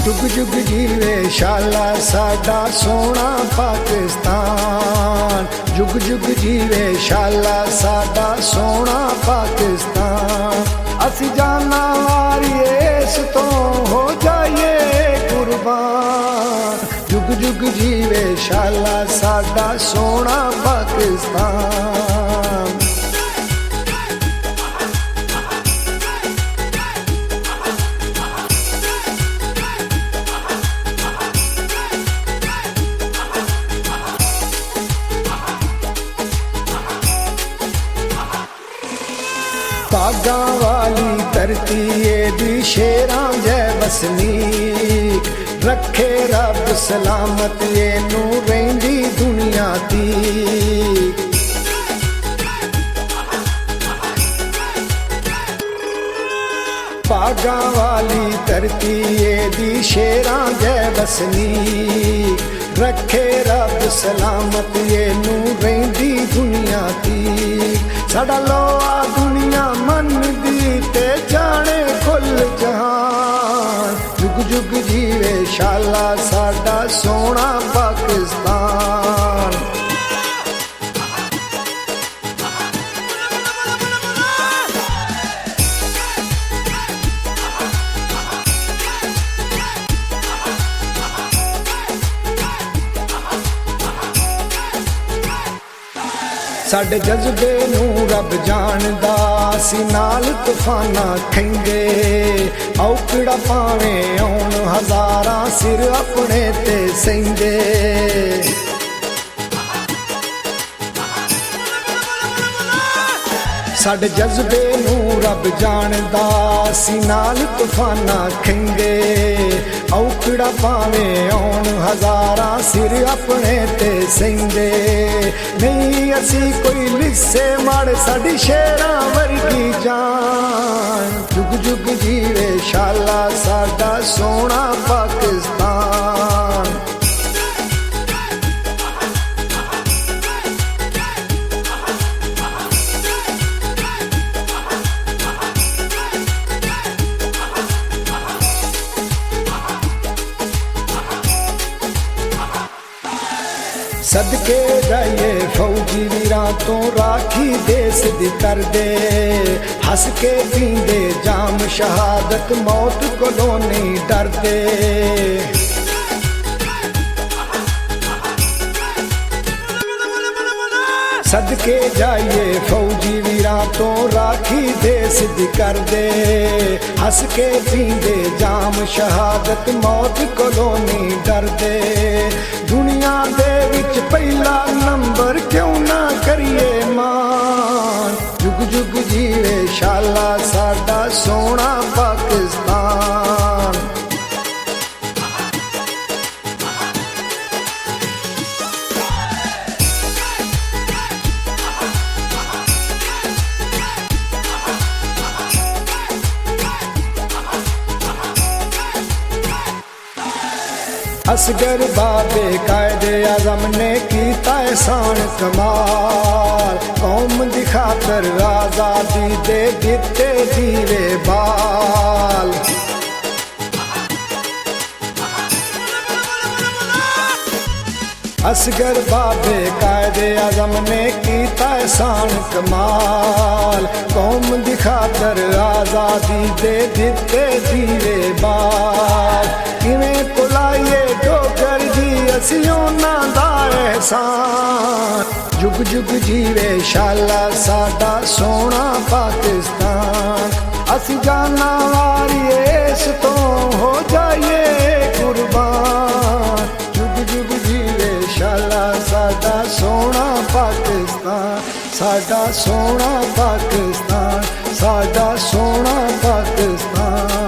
जुग जुग जीवे शाला साडा सोना पाकिस्तान। जुग जुग जीवे शाला साडा सोना पाकिस्तान। असी जाना वारिए इस तो हो जाइए कुर्बान। जुग जुग जीवे शाला साडा सोना पाकिस्तान। बागा वाली धरती दी शेरां जै वसनीक। रखे रब सलामत ये नू रहिंदी दुनिया दी। बागा वाली धरती दी शेरां जै वसनीक। रखे रब सलामत ये नू रहिंदी दुनिया दी। साडा लोआ दुनिया मन दी ते जाने कुल जहान। जुग जुग जीवे शाला साडा सोना पाकिस्तान। साडे जज्बे नू रब जानदा सी नाल तूफाना खंगे। औकड़ा पावे आउण हजारां सिर अपने ते सहिंदे। साडे जज्बे नू रब जानदा सी नाल तूफाना खंगे। औकड़ा पावे आउण हजारां सिर अपने ते सहिंदे। नहीं असी कोई लिस्से माड़े साडी शेरां वर्गी जान। जुग जुग जीवे शाला साडा सोना पाकिस्तान। सदके जाइए फौजी वीरां तो राखी देश दी कर दे। हस के पींदे जाम शहादत मौत कोलों नहीं डरदे। सदके जाइए फौजी वीरां तो राखी देश दी कर दे। हस के पींदे जाम शहादत मौत कोलों नहीं डरदे। दुनिया दे विच पहला नंबर क्यों ना करिए मान। जुग जुग जीवे शाला साडा सोना पाकिस्तान। असगर बाबे कायदे आजम ने कीता एहसान कमाल। कौम दी खातर आजादी दे दिते दीवे बाल। असगर बाबे कायदे आजम ने कीता एहसान कमाल। कौम दी खातर आजादी दे दिते दीवे बाल। किवें भुलाइए डोगर जी असी उन्हां दा एहसान। जुग जुग जीवे शाला साडा सोना पाकिस्तान। असी जाना वारिए इस तो हो जाइए कुर्बान। जुग जुग जीवे शाला साडा सोना पाकिस्तान। साडा सोना पाकिस्तान। साडा सोना पाकिस्तान।